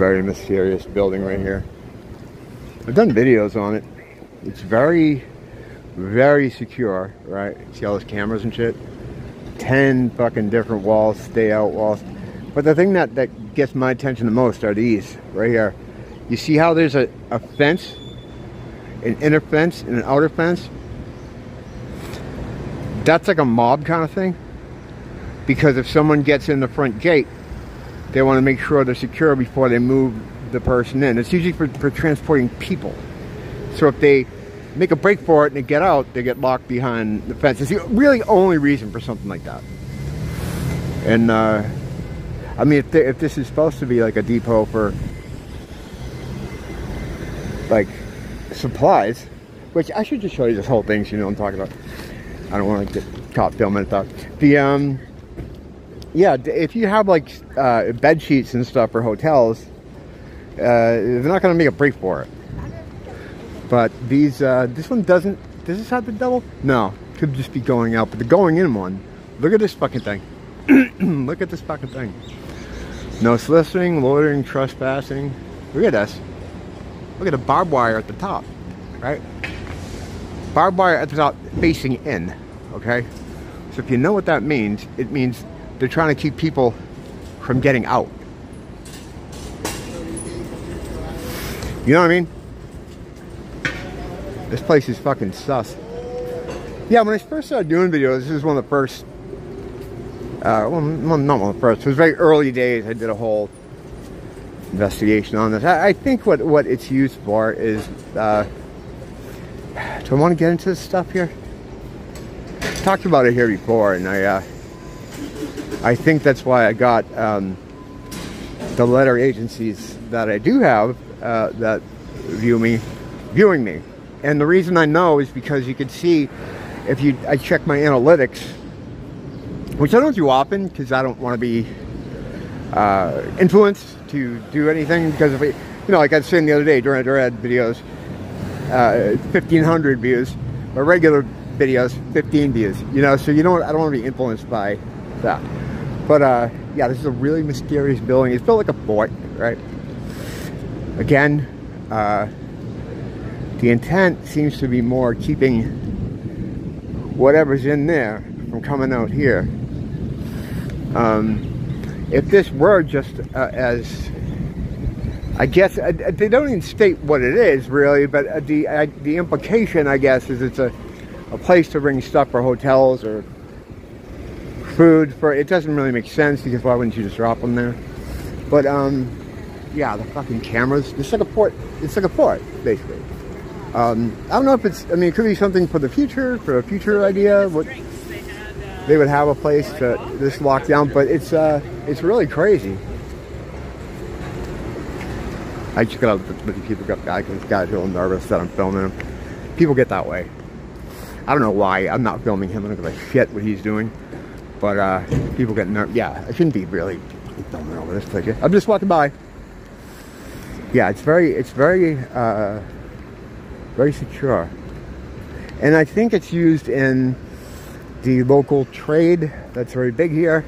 very mysterious building right here. I've done videos on it. It's very, very secure, right? See all those cameras and shit? 10 fucking different walls, stay out walls. But the thing that gets my attention the most are these right here. You see how there's a fence? An inner fence and an outer fence? That's like a mob kind of thing. Because if someone gets in the front gate, they want to make sure they're secure before they move the person in. It's usually for transporting people. So if they make a break for it and they get out, they get locked behind the fence. It's the really only reason for something like that. And I mean, if this is supposed to be like a depot for like supplies, which I should just show you this whole thing so you know what I'm talking about. I don't want to get caught filming stuff. Yeah, if you have like bed sheets and stuff for hotels, they're not going to make a break for it. But these, this one doesn't. Does this have the double? No, could just be going out. But the going in one, look at this fucking thing. Look at this fucking thing. No soliciting, loitering, trespassing. Look at this. Look at the barbed wire at the top, right? Barbed wire at the top facing in, okay? So if you know what that means, it means they're trying to keep people from getting out. You know what I mean? This place is fucking sus. Yeah, when I first started doing videos, this is one of the first, well, not one of the first, it was very early days. I did a whole investigation on this. I think what it's used for is, do I want to get into this stuff here? I talked about it here before, and I think that's why I got the letter agencies that I do have that viewing me. And the reason I know is because you can see, if I check my analytics, which I don't do often because I don't want to be influenced to do anything. Because if you know, like I was saying the other day during our videos, 1,500 views, my regular videos 15 views. You know, so you know what? I don't want to be influenced by that. But yeah, this is a really mysterious building. It's built like a fort, right? Again, the intent seems to be more keeping whatever's in there from coming out here. If this were just as, I guess, they don't even state what it is really, but the implication, I guess, is it's a place to bring stuff for hotels or food for. It doesn't really make sense because why wouldn't you just drop them there? But yeah, the fucking cameras. It's like a port. It's like a port, basically. I don't know if it's. I mean, it could be something for the future, for a future idea. What they would have a place to this lock down, but it's really crazy. I just gotta let the people get back. This guy's real nervous that I'm filming him. People get that way. I don't know why I'm not filming him. I don't give a shit what he's doing. But people get nervous. Yeah, I shouldn't be really filming over this place. I'm just walking by. Yeah, it's very secure. And I think it's used in the local trade that's very big here.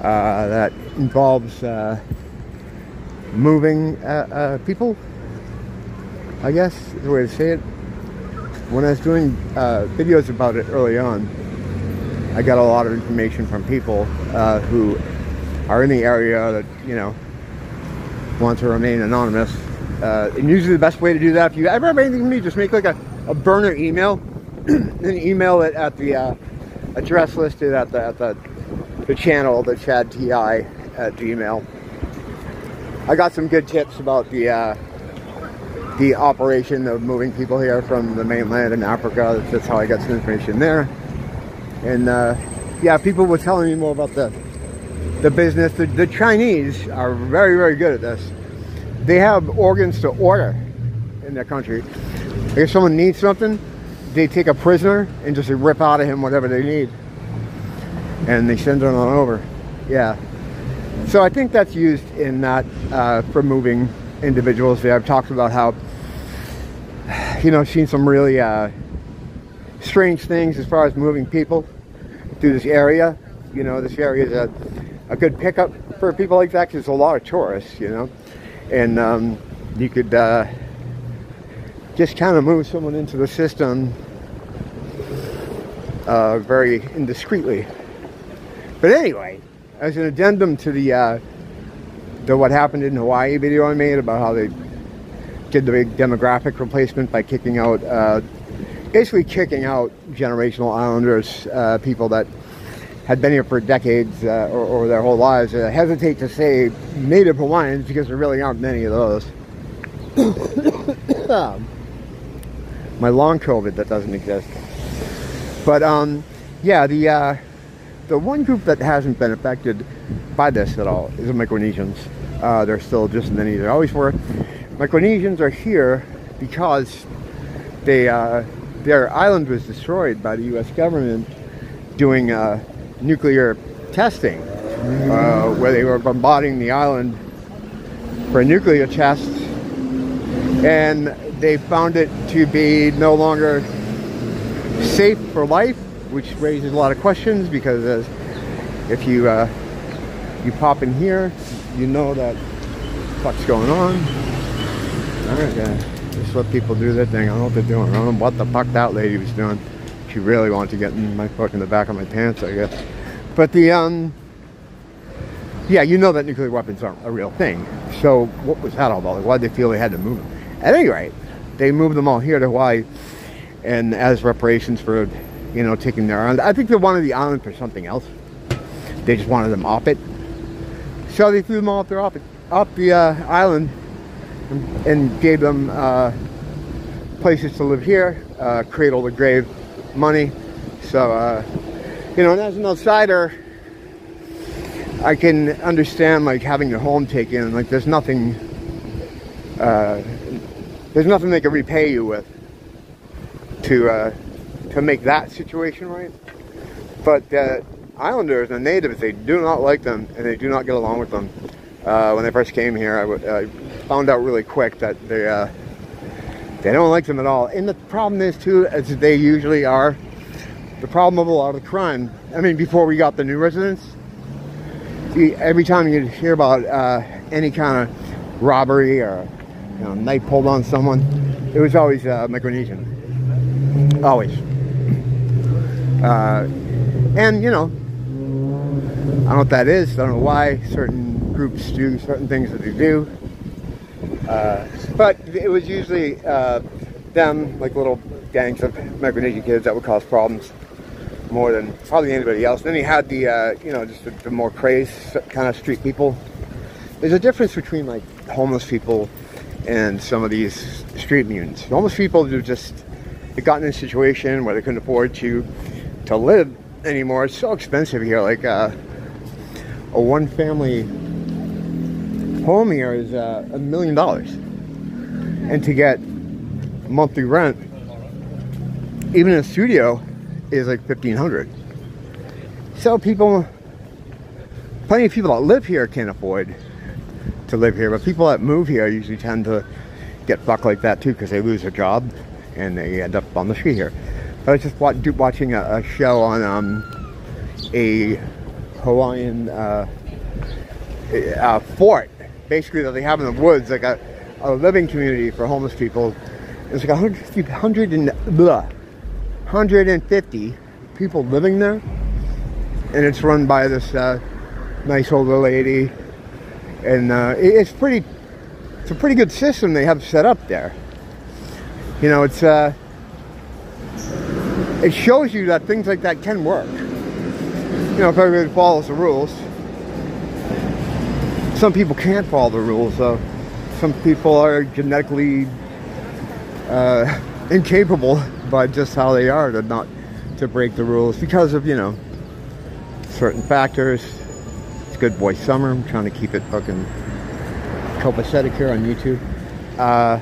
That involves moving people, I guess is the way to say it. When I was doing videos about it early on, I got a lot of information from people who are in the area that, you know, want to remain anonymous. And usually the best way to do that, if you ever have anything from me, just make like a burner email and email it at the address listed at the channel, the Chad TI at Gmail. I got some good tips about the operation of moving people here from the mainland in Africa. That's how I got some information there. And yeah, people were telling me more about the business. The Chinese are very, very good at this. They have organs to order in their country. If someone needs something, they take a prisoner and just rip out of him whatever they need. And they send it on over. Yeah. So I think that's used in that for moving individuals. I've talked about how, you know, seen some really strange things as far as moving people through this area. You know, this area is a good pickup for people like that, 'cause there's a lot of tourists, you know, and you could just kind of move someone into the system very indiscreetly. But anyway, as an addendum to the what happened in Hawaii video I made about how they did the big demographic replacement by kicking out, basically kicking out generational islanders, people that had been here for decades or their whole lives. I hesitate to say native Hawaiians because there really aren't many of those. My long COVID that doesn't exist. But yeah, the one group that hasn't been affected by this at all is the Micronesians. They're still just as many as they always were. Micronesians are here because their island was destroyed by the U.S. government doing nuclear testing, where they were bombarding the island for nuclear tests, and they found it to be no longer safe for life, which raises a lot of questions, because if you pop in here, you know that what's going on. Alright, just let people do their thing. I don't know what they're doing. I don't know what the fuck that lady was doing. She really wanted to get in my fucking the back of my pants, I guess. But the yeah, you know that nuclear weapons aren't a real thing. So what was that all about? Like, why did they feel they had to move them? At any rate, they moved them all here to Hawaii, and as reparations for, you know, taking their island. I think they wanted the island for something else. They just wanted them off it. So they threw them all off the island and gave them places to live here, cradle to grave money. So, you know, and as an outsider, I can understand like having your home taken. Like, there's nothing they can repay you with to make that situation right. But the islanders and natives, they do not like them, and they do not get along with them. When they first came here, I found out really quick that they don't like them at all. And the problem is too, as they usually are, the problem of a lot of crime. I mean, before we got the new residents, every time you hear about any kind of robbery or, you know, knife pulled on someone, it was always Micronesian. Always. And, you know, I don't know what that is. I don't know why certain groups do certain things that they do. But it was usually them, like little gangs of Micronesian kids that would cause problems more than probably anybody else. Then you had the, you know, just the more crazed kind of street people. There's a difference between like homeless people and some of these street mutants. Homeless people who just, they got in a situation where they couldn't afford to live anymore. It's so expensive here. Like a one family home here is $1 million, and to get monthly rent, even in a studio, is like $1,500. So people, plenty of people that live here can't afford to live here, but people that move here usually tend to get fucked like that too, because they lose their job and they end up on the street here. I was just watching a show on a Hawaiian fort, basically, that they have in the woods, like a living community for homeless people. It's like 150 people living there, and it's run by this nice older lady, and it's a pretty good system they have set up there. You know, it's it shows you that things like that can work. You know, if everybody follows the rules. Some people can't follow the rules, though. Some people are genetically incapable by just how they are to break the rules because of, you know, certain factors. It's good boy summer. I'm trying to keep it fucking copacetic here on YouTube. I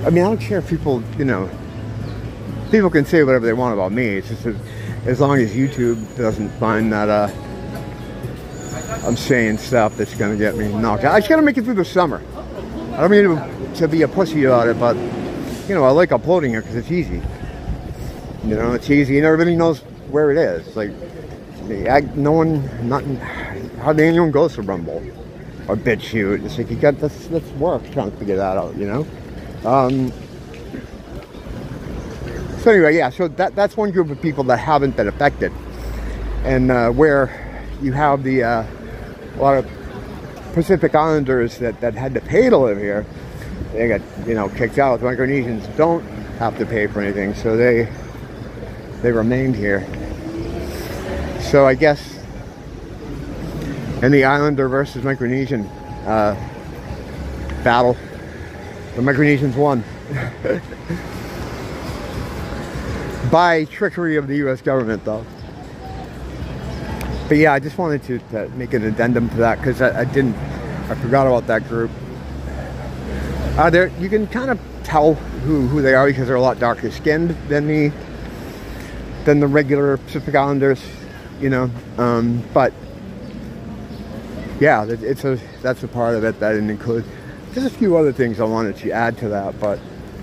mean, I don't care if people, you know, people can say whatever they want about me. It's just as long as YouTube doesn't find that I'm saying stuff that's gonna get me knocked out. I just gotta make it through the summer. I don't mean to be a pussy about it, but you know, I like uploading it because it's easy. You know, it's easy and everybody knows where it is. Like, hardly anyone goes to Rumble or BitChute. It's like you got this work trying to figure that out, you know. So anyway, yeah. So that's one group of people that haven't been affected, and where you have the a lot of Pacific Islanders that had to pay to live here. They got, you know, kicked out. The Micronesians don't have to pay for anything, so they remained here. So I guess in the Islander versus Micronesian battle, the Micronesians won. By trickery of the U.S. government, though. But yeah, I just wanted to make an addendum to that, because I forgot about that group. You can kind of tell who they are, because they're a lot darker skinned than the regular Pacific Islanders, you know. But yeah, that's a part of it that I didn't include. There's a few other things I wanted to add to that, but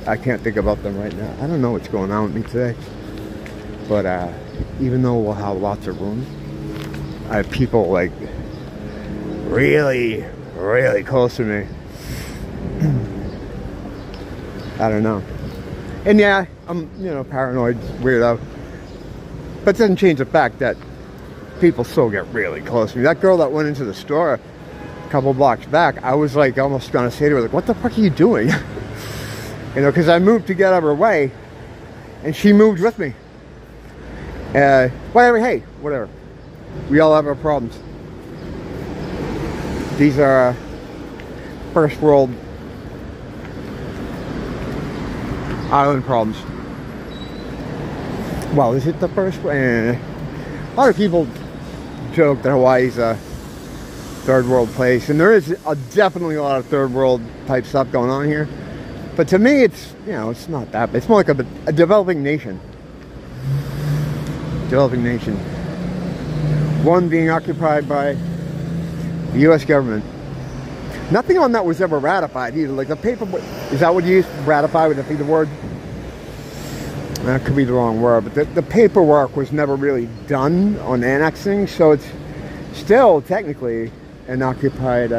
I can't think about them right now. I don't know what's going on with me today. But even though we'll have lots of room, I have people like really, really close to me. I don't know. And yeah, I'm, you know, paranoid, weirdo. But it doesn't change the fact that people still get really close to me. That girl that went into the store a couple blocks back, I was like almost gonna say to her, like, what the fuck are you doing? You know, because I moved to get out of her way, and she moved with me. Whatever, hey, whatever. We all have our problems. These are first world island problems. Well, is it the first one? A lot of people joke that Hawaii's a third world place, and there is definitely a lot of third world type stuff going on here. But to me, it's, you know, it's not that. It's more like a developing nation. Developing nation. One being occupied by the U.S. government. Nothing on that was ever ratified either. Like the paper, is that what you used? Ratify, would that be the word? That could be the wrong word, but the paperwork was never really done on annexing, so it's still technically an occupied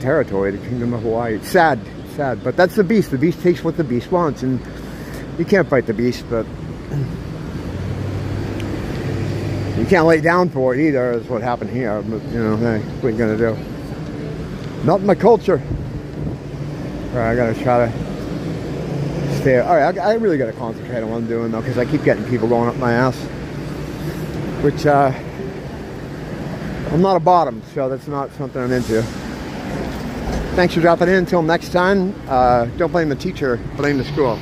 territory, the Kingdom of Hawaii. It's sad, but that's the beast. The beast takes what the beast wants, and you can't fight the beast, but you can't lay down for it either, is what happened here. But, you know, hey, what are you gonna do? Not my culture. All right, I gotta try to stay. All right, I really gotta concentrate on what I'm doing though, because I keep getting people going up my ass, which I'm not a bottom, so that's not something I'm into. Thanks for dropping in. Until next time, don't blame the teacher, blame the school.